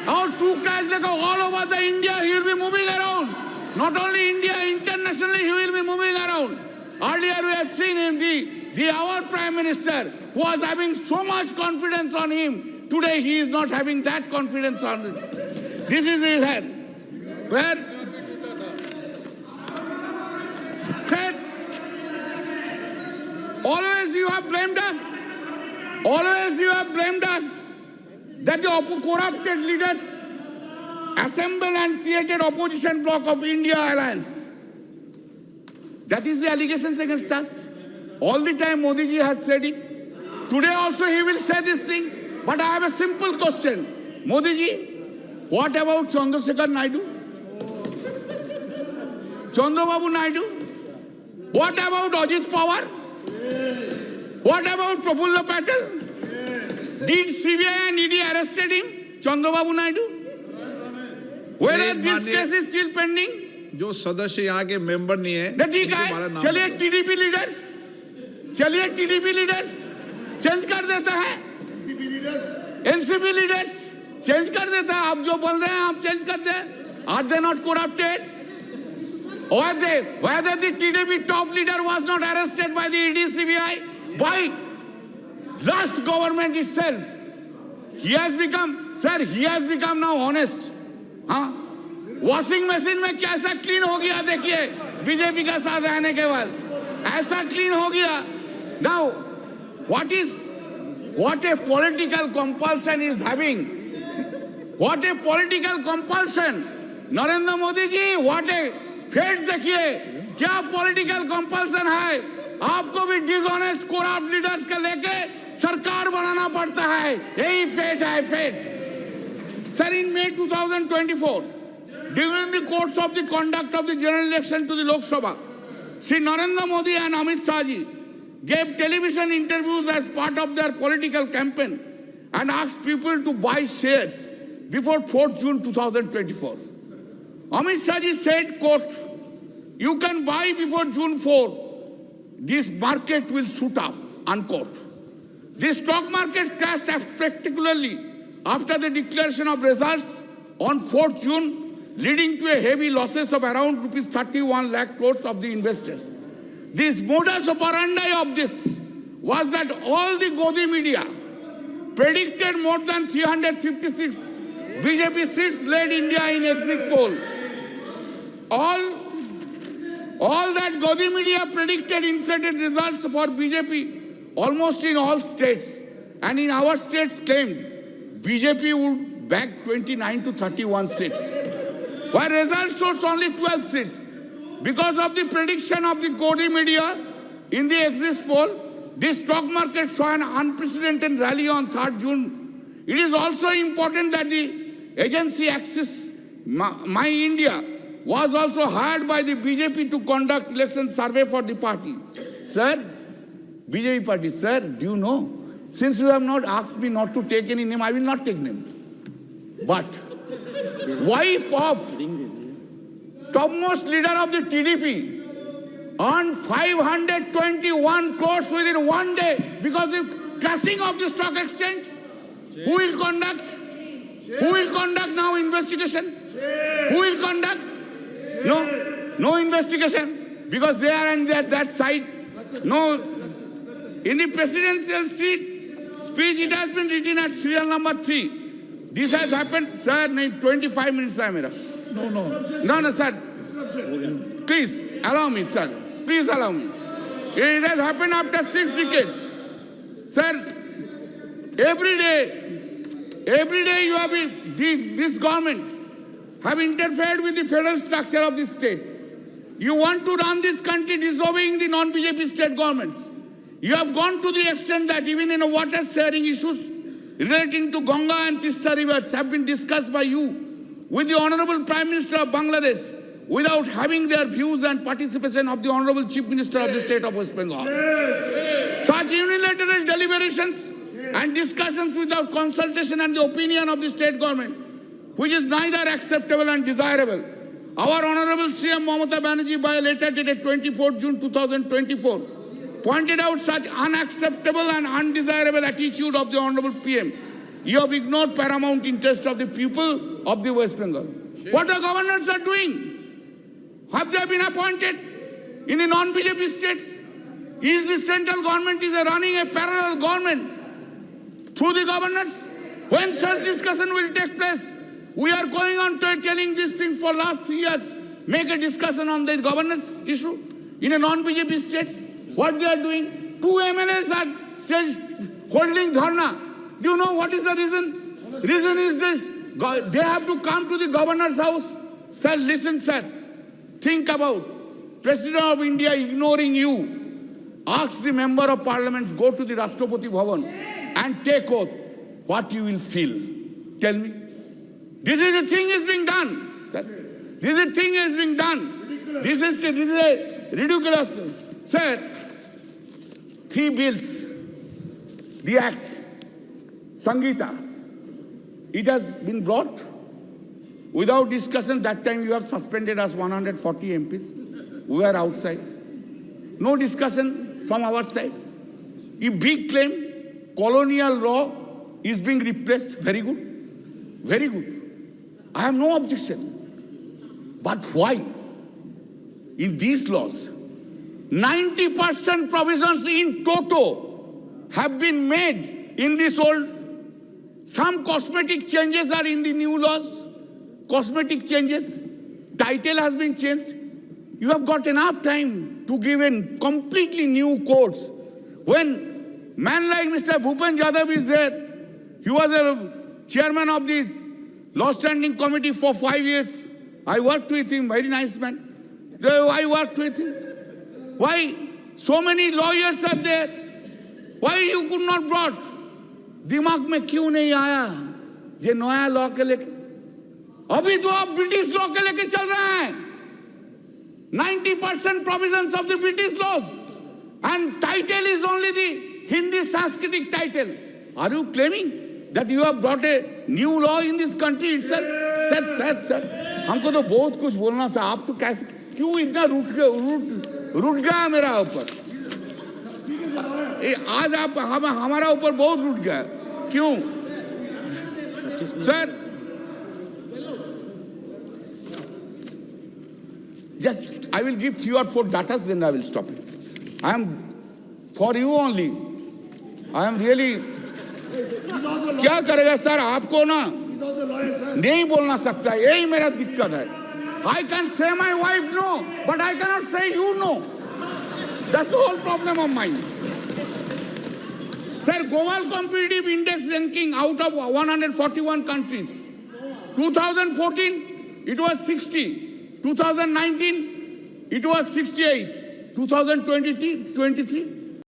Our two cars like all over the India, he will be moving around. Not only India, internationally he will be moving around. Earlier we have seen him, our Prime Minister, who was having so much confidence on him. Today he is not having that confidence on him. This is his head. Where? Said, always you have blamed us. Always you have blamed us that the corrupted leaders assembled and created opposition bloc of India Alliance. That is the allegations against us. All the time Modi ji has said it. Today also he will say this thing. But I have a simple question. Modi ji, what about Chandrasekhar Naidu? Chandrababu Naidu? What about Ajit Pawar? What about Prafulla Patel? Did CBI and ED arrested him? Chandrababu Naidu? Whether this case is still pending? जो सदस्य यहाँ के member नहीं है, ठीक है, चलिए TDP leaders change कर देता है, एनसीपी लीडर्स चेंज कर देता है. आप जो बोल रहे हैं आप चेंज कर दे. Are they not corrupted? Whether the TDP top leader was not arrested by the ED CBI, by last government itself. He has become now honest. हाँ? वॉशिंग मशीन में कैसा क्लीन हो गया देखिए बीजेपी का साथ रहने के बाद ऐसा क्लीन हो गया. Now what a political compulsion is having. What a political compulsion. Narendra Modi ji, what a fate देखिए, क्या political compulsion है. आपको भी डिसऑनेस्ट corrupt लीडर्स के लेके सरकार बनाना पड़ता है. यही फेट है, fate. Sir, in May 2024, during the course of the conduct of the general election to the Lok Sabha, Sri Narendra Modi and Amit Shah ji gave television interviews as part of their political campaign and asked people to buy shares before 4th June 2024. Amit Shah ji said, quote, "You can buy before June 4. This market will shoot up," unquote. The stock market crashed spectacularly after the declaration of results on 4th June, leading to a heavy losses of around rupees 31 lakh crores of the investors. This modus operandi of this was that all the Godi media predicted more than 356 BJP seats led India in exit poll. All that Godi media predicted inflated results for BJP almost in all states, and in our states claimed BJP would bag 29 to 31 seats, while results showed only 12 seats. Because of the prediction of the Godi media in the exit poll, the stock market saw an unprecedented rally on 3rd June. It is also important that the agency Axis My India was also hired by the BJP to conduct election survey for the party. Sir, BJP party, sir, do you know? Since you have not asked me not to take any name, I will not take name. But wife of topmost leader of the TDP earned 521 crores within one day because of the crashing of the stock exchange. Who will conduct? Who will conduct now investigation? Who will conduct? No investigation because they are on that side. No. In the presidential speech, it has been written at serial number 3. This has happened, sir. 25 minutes hai mera. No, sir. Please allow me, sir. Please allow me. It has happened after 6 decades, sir. Every day you have this government have interfered with the federal structure of the state. You want to run this country disobeying the non-BJP state governments. You have gone to the extent that even in water sharing issues relating to Ganga and Tista rivers have been discussed by you with the Honorable Prime Minister of Bangladesh without having their views and participation of the Honorable Chief Minister of the state of West Bengal. Such unilateral deliberations and discussions without consultation and the opinion of the state government, which is neither acceptable and desirable. Our Honorable CM Mamata Banerjee, by a letter dated 24 June 2024, pointed out such unacceptable and undesirable attitude of the Honorable PM You have ignored paramount interest of the people of the West Bengal. What the governors are doing? Have they been appointed in the non-BJP states? Is the central government running a parallel government through the governors? When such discussion will take place? We are going on to telling these things for last 3 years. Make a discussion on the governance issue in a non-BJP states. What they are doing? 2 MLAs are holding dharna. Do you know what is the reason? Reason is this. They have to come to the governor's house. Sir, listen, sir. Think about President of India ignoring you. Ask the member of parliament, go to the Rashtrapati Bhavan and take oath. What you will feel. Tell me. This is the thing is being done. Sir. This is the thing is being done. This is a ridiculous. Sir, 3 bills. The act. Sangeeta. It has been brought without discussion. That time you have suspended us 140 MPs. We were outside. No discussion from our side. A big claim, colonial law is being replaced. Very good. Very good. I have no objection. But why? In these laws, 90% provisions in toto have been made in this old. Some cosmetic changes are in the new laws. Cosmetic changes. Title has been changed. You have got enough time to give in completely new codes. When man like Mr. Bhupen Yadav is there, he was a chairman of the Law Standing Committee for 5 years. I worked with him, very nice man. I worked with him. Why so many lawyers are there? Why you could not brought? दिमाग में क्यों नहीं आया जे नया law के लेके? अभी तो आप ब्रिटिश लॉ के लेके चल रहे हैं. 90% provisions of the British laws and title is only the Hindi Sanskritic title. Are you claiming that you have brought a new law in this country itself? Sir हमको तो बहुत कुछ बोलना था. आप तो कैसे क्यों इतना रूठ गया मेरा ऊपर? आज आप हमारा ऊपर बहुत रूठ गया. क्यों? Sir, just I will give 3 or 4 datas, then I will stop it. I am for you only. I am really. क्या करेगा सर? आपको ना नहीं बोलना सकता. यही मेरा दिक्कत है. I can say my wife no, but I cannot say you no. That's the whole problem of mine. Sir, Global Competitive Index ranking out of 141 countries. 2014, it was 60. 2019, it was 68. 2023,